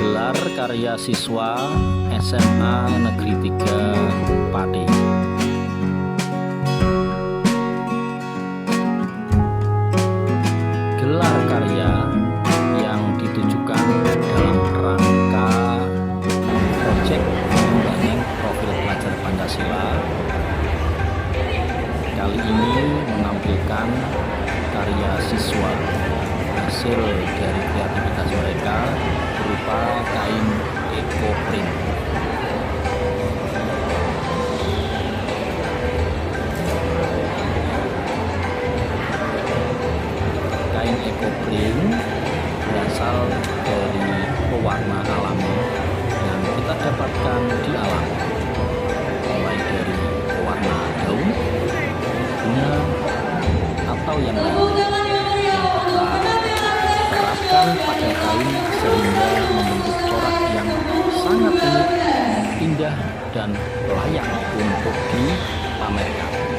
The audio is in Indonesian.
Gelar karya siswa SMA Negeri 3 Pati. Gelar karya yang ditujukan dalam rangka proyek membangun profil pelajar Pancasila kali ini menampilkan karya siswa hasil dari kreativitas mereka berupa kain ekoprint. Kain ekoprint berasal dari pewarna alami yang kita dapatkan di alam, mulai dari pewarna daun, bunga, atau yang lain yang kita terapkan pada kain sehingga membentuk corak yang sangat unik, indah, dan layak untuk dipamerkan.